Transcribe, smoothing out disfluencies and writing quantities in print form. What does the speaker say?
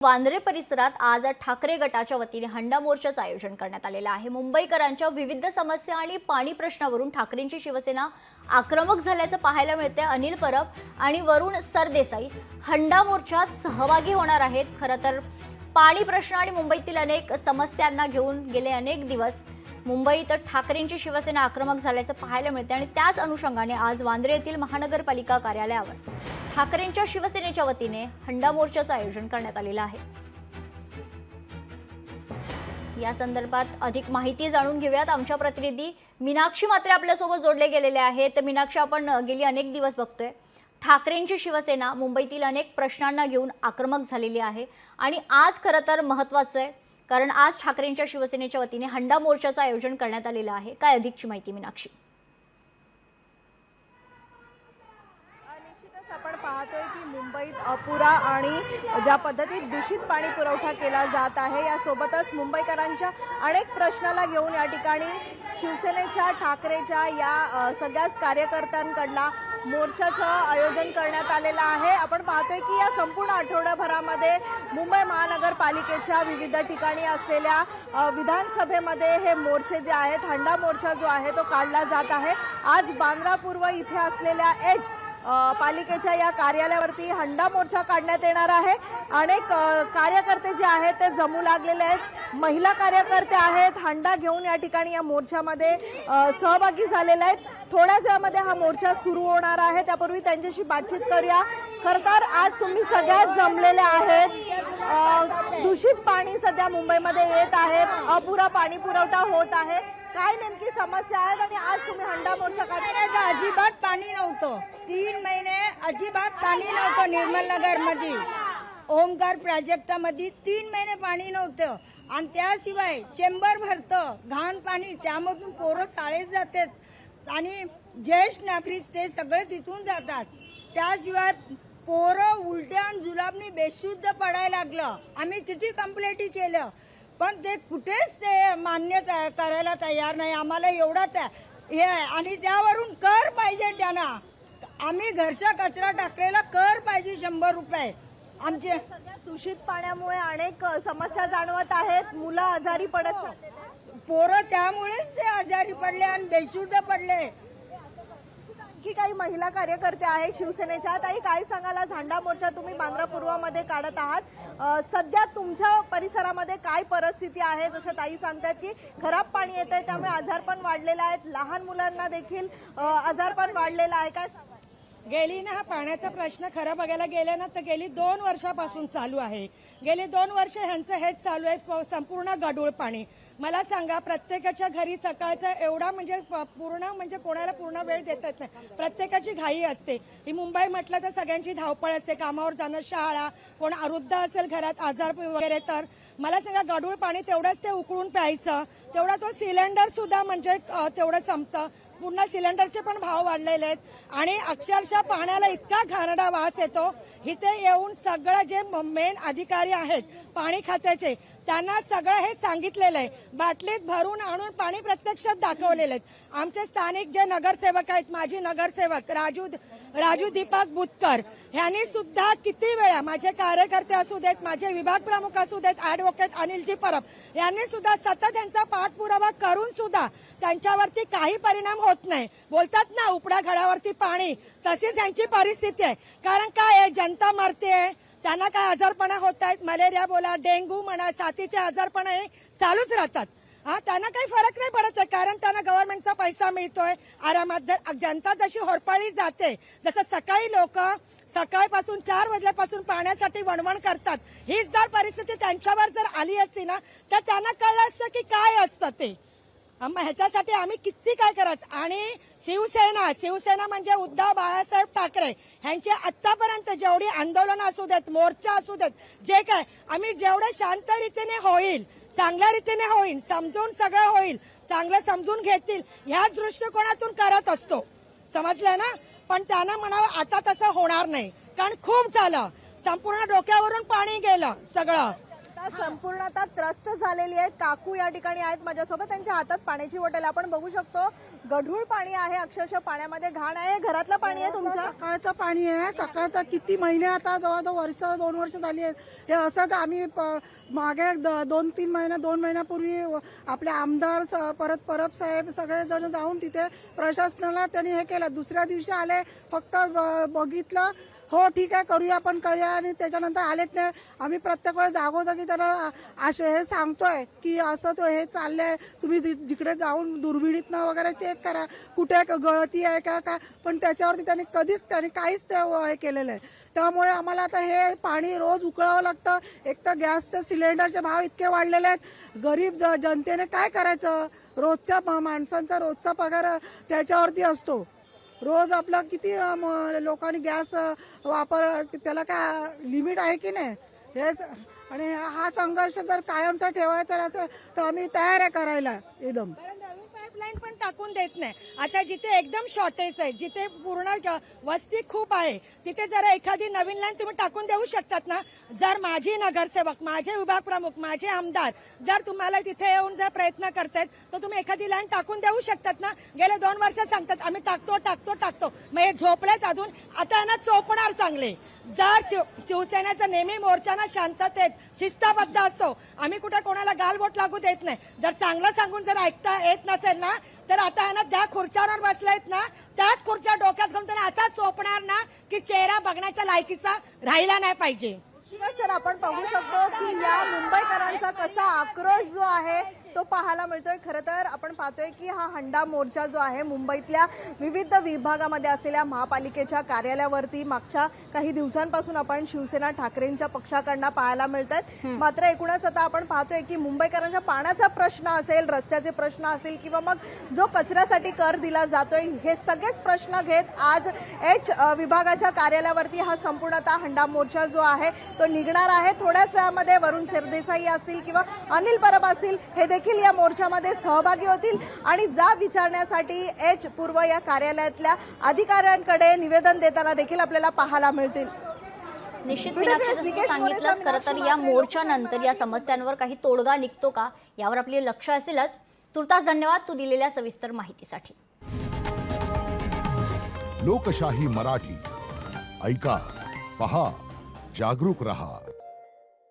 वांद्रे परिसरात आज ठाकरे गटाच्या वतीने हंडा मोर्चाचं आयोजन करण्यात आलेलं आहे। मुंबईकरांच्या विविध समस्या आणि पाणी प्रश्नावरून ठाकरेंची शिवसेना आक्रमक झाल्याचं पाहायला मिळते। अनिल परब आणि वरुण सरदेसाई हंडा मोर्चात सहभागी होणार आहेत। खरं तर पाणी प्रश्न आणि मुंबईतील अनेक समस्यांना घेऊन गेले अनेक दिवस मुंबईत ठाकरेंची शिवसेना आक्रमक झाल्याचं पाहायला मिळते आणि त्याच अनुषंगाने आज वांद्रे येथील महानगरपालिका कार्यालयावर ठाकरेंच्या शिवसेनेच्या वतीने हंडा मोर्चाचं आयोजन करण्यात आलेलं आहे। या संदर्भात अधिक माहिती जाणून घेऊयात। आमच्या प्रतिनिधी मीनाक्षी मात्रे आपल्यासोबत जोडले गेलेले आहेत। मीनाक्षी, आपण गेली अनेक दिवस बघतोय ठाकरेंची शिवसेना मुंबईतील अनेक प्रश्नांना घेऊन आक्रमक झालेली आहे आणि आज खरं तर महत्त्वाचं आहे, कारण आज ठाकरेंच्या शिवसेनेच्या वतीने हंडा मोर्चाचं आयोजन करण्यात आलेलं आहे। काय अधिकची माहिती मीनाक्षी? निश्चितच आपण पाहतोय की मुंबईत अपुरा आणि ज्या पद्धतीत दूषित पाणी पुरवठा केला जात आहे, यासोबतच मुंबईकरांच्या अनेक प्रश्नाला घेऊन या ठिकाणी शिवसेनेच्या ठाकरेच्या या सगळ्याच कार्यकर्त्यांकडला मोर्चाचं आयोजन करण्यात आलेलं आहे। आपण पाहतोय की या संपूर्ण आठवड्याभरामध्ये मुंबई महानगरपालिकेच्या विविध ठिकाणी असलेल्या विधानसभेमध्ये हे मोर्चे जे आहेत, हंडा मोर्चा जो आहे तो काढला जात आहे। आज बांद्रा पूर्व इथे असलेल्या एच पालिकेच्या या कार्यालयावरती हंडा मोर्चा काढण्यात येणार आहे। अनेक कार्यकर्ते जे आहेत ते जमू लागलेले आहेत, महिला कार्यकर्ते आहेत, हंडा घेऊन या ठिकाणी या मोर्चामध्ये सहभागी झालेले आहेत। थोड्याच वेळामध्ये हा मोर्चा सुरू होणार आहे, त्यापूर्वी त्यांच्याशी बातचीत करूया। खरं तर आज तुम्ही सगळ्यात जमलेले आहेत, दूषित पाणी सध्या मुंबईमध्ये येत आहे, अपुरा पाणी पुरवठा होत आहे, काय नेमकी समस्या आहेत आणि आज तुम्ही हंडा मोर्चा काढताय? अजिबात पाणी नव्हतं, 3 महिने अजिबात पाणी नव्हतं। निर्मल नगर मध्ये ओमकार प्राजक्तामध्ये 3 महिने पाणी नव्हतं आणि त्याशिवाय चेंबर भरतं घाण पाणी, त्यामधून पोरं शाळेत जातात आणि ज्येष्ठ नागरिक ते सगळे तिथून जातात। त्याशिवाय पोरं उलट्या आणि जुलाबनी बेशुद्ध पडायला लागलं। आम्ही किती कंप्लेंटी केलं पण ते कुठेच ते मान्य करायला तयार नाही। आम्हाला एवढा हे आणि त्यावरून कर पाहिजे त्यांना। आम्ही घरचा कचरा टाकलेला कर पाहिजे 100 रुपये। आमचे सगळ्या दूषित पाण्यामुळे अनेक समस्या जाणवत आहेत, मुलं आजारी पडत चाललेले आहेत, पोरं त्यामुळेच ते आजारी पडले आणि बेशुद्ध पडले। आणखी काही महिला कार्यकर्ते आहेत शिवसेनेच्या, ताई काय सांगाल? आज हंडा मोर्चा तुम्ही बांद्रा पूर्वमध्ये काढत आहात, सध्या तुमच्या परिसरामध्ये काय परिस्थिती आहे? जसं ताई सांगतात की खराब पाणी येत आहे, त्यामुळे आजारपण वाढलेलं आहे, लहान मुलांना देखील आजारपण वाढलेलं आहे, काय सांगाल? गेली ना, हा पाण्याचा प्रश्न खरं बघायला गेले ना तर गेली 2 वर्षापासून चालू आहे। गेली 2 वर्ष ह्यांचं हेच चालू आहे, संपूर्ण गढूळ पाणी। मला सांगा, प्रत्येकाच्या घरी सकाळचा एवढा म्हणजे कोणाला पूर्ण वेळ देता येत नाही, प्रत्येकाची घाई असते। ही मुंबई म्हटलं तर सगळ्यांची धावपळ असते, कामावर जाणं, शाळा, कोण वृद्ध असेल घरात आजार वगैरे, तर मला सांगा गढूळ पाणी तेवढंच ते उकळून प्यायचं, तेवढा तो सिलेंडर सुद्धा म्हणजे तेवढं संपतं। पुन्हा सिलेंडरचे पण भाव वाढलेले आहेत आणि अक्षरशः पाण्याला इतका घाणेरडा वास येतो। इथे येऊन सगळं जे मेन अधिकारी आहेत पाणी खात्याचे, त्यांना सगळं हे सांगितलेलं आहे, बाटलीत भरून आणून पाणी प्रत्यक्षात दाखवलेले आहेत। आमचे स्थानिक जे नगरसेवक आहेत, माजी नगरसेवक राजू दीपक बुतकर, यांनी सुद्धा किती वेळा, माझे कार्यकर्ते असू देत, माझे विभाग प्रमुख असू देत, ऍडव्होकेट अनिलजी परब, यांनी सुद्धा सतत त्यांचा पाठपुरावा करून सुद्धा त्यांच्यावरती काही परिणाम होत नाही। बोलतात ना उपड्या घडावरती पाणी, तशीच यांची परिस्थिती आहे। कारण काय आहे, जनता मरते, त्यांना काय आजारपणा होत आहेत, मलेरिया बोला, डेंग्यू म्हणा, साथीचे आजारपणा हे चालूच राहतात। त्यांना काही फरक नाही पडत आहे, कारण त्यांना गव्हर्नमेंटचा पैसा मिळतोय आरामात। जर जनता जशी होरपळली जाते, जसं सकाळी लोक सकाळपासून 4 वाजल्यापासून पाण्यासाठी वणवण करतात, हीच जर परिस्थिती त्यांच्यावर जर आली असती ना तर त्यांना कळलं असतं की काय असतं ते। ह्याच्यासाठी आम्ही किती काय करायचं। आणि शिवसेना म्हणजे उद्धव बाळासाहेब ठाकरे ह्यांचे आतापर्यंत जेवढी आंदोलन असू देत, मोर्चा असू देत, जे काय आम्ही जेवढं शांत रीतीने होईल, चांगल्या रीतीने होईल, समजून सगळं होईल, चांगलं समजून घेतील ह्याच दृष्टिकोनातून करत असतो, समजलं ना। पण त्यांना म्हणावं आता तसं होणार नाही, कारण खूप झालं, संपूर्ण डोक्यावरून पाणी गेलं सगळं। संपूर्णतः त्रस्त झालेली आहेत. काकू या ठिकाणी आहेत माझ्यासोबत, त्यांच्या हातात पाण्याची बॉटल आपण बघू शकतो. गढूळ पाणी आहे, अक्षरशः पाण्यामध्ये घाण आहे. घरातलं पाणी आहे तुमचं? सकाळचं पाणी आहे. सकाळचं किती महिने आता जवळजवळ वर्ष 2 वर्ष झाली आहेत. हे असंच आम्ही मागे 2-3 महिने 2 महिन्यापूर्वी आपले आमदार परत परब साहेब सगळेजण जाऊन तिथे प्रशासनाला त्यांनी हे केलं. दुसऱ्या दिवशी आले, फक्त बघितलं, हो ठीक आहे करूया आपण करूया, आणि त्याच्यानंतर आलेच नाही. आम्ही प्रत्येक वेळेस जागोजागी त्यांना हे सांगतोय की असं तो हे चाललंय, तुम्ही जिकडे जाऊन दुर्बिणीतनं वगैरे चेक करा कुठे गळती आहे का, पण त्याच्यावरती त्यांनी काहीच हे केलेलं आहे. त्यामुळे आम्हाला आता हे पाणी रोज उकळावं लागतं. एक तर गॅसचे सिलेंडरचे भाव इतके वाढलेले आहेत, गरीब जनतेने काय करायचं? रोजच्या माणसांचा रोजचा पगार त्याच्यावरती असतो. रोज आपला किती लोकांनी गॅस वापर, त्याला काय लिमिट आहे की नाही? हेच, आणि हा संघर्ष जर कायमचा ठेवायचा असेल तर आम्ही तयार आहे करायला एकदम. नवीन पाईपलाईन पण टाकून देत नाही. आता जिथे एकदम शॉर्टेज आहे, जिथे पूर्ण वस्ती खूप आहे, तिथे जरा एखादी नवीन लाईन तुम्ही टाकून देऊ शकतात ना. जर माझे नगरसेवक, माझे विभाग प्रमुख, माझे आमदार जर तुम्हाला तिथे येऊन जर प्रयत्न करतायत तर तुम्ही एखादी लाईन टाकून देऊ शकतात ना. गेले 2 वर्ष सांगतात आम्ही टाकतो, मग हे झोपलेत अजून. आता ना चोपणार चांगले. जर शिवसेनेचा नेहमी मोर्चाना शांततेत शिस्तबद्ध असतो, आम्ही कुठे कोणाला गालबोट लागू देत नाही. जर चांगलं सांगून जर ऐकता येत नसेल ना, तर आता आहे ना त्या खुर्च्यावर बसलेत ना, त्याच खुर्च्या डोक्यात घालून त्यांना असा चोपणार ना की चेहरा बघण्याच्या लायकीचा राहिला नाही पाहिजे. शिवाय सर, आपण पाहू शकतो की या मुंबईकरांचा कसा आक्रोश जो आहे तो पाहायला मिळतोय. खरं तर आपण पाहतोय की हा हंडा मोर्चा जो आहे मुंबईतल्या विविध विभागामध्ये असलेल्या महापालिकेच्या कार्यालयावरती मागच्या काही दिवसांपासून आपण शिवसेना ठाकरेंच्या पक्षाकडनं पाहायला मिळत आहेत. मात्र एकूणच आता आपण पाहतोय की मुंबईकरांच्या पाण्याचा प्रश्न असेल, रस्त्याचे प्रश्न असेल, किंवा मग जो कचऱ्यासाठी कर दिला जातोय, हे सगळेच प्रश्न घेत आज एच विभागाच्या कार्यालयावरती हा संपूर्णतः हंडा मोर्चा जो आहे तो निघणार आहे. थोड्याच वेळामध्ये वरुण सरदेसाई असतील किंवा अनिल परब असतील, हे देखील या मोर्चामध्ये सहभागी होतील आणि जाब विचारण्यासाठी एच पूर्व या कार्यालयातल्या अधिकाऱ्यांकडे निवेदन देताना देखील आपल्याला पाहायला मिळतील. निश्चित मीनाक्षी, जसं तू सांगितलंस, खरं तर या मोर्चानंतर या समस्यांवर काही तोडगा निघतो का यावर आपले लक्ष असेलच. तुर्तास धन्यवाद तू दिलेल्या सविस्तर माहितीसाठी. लोकशाही मराठी ऐका, पहा, जागरूक रहा.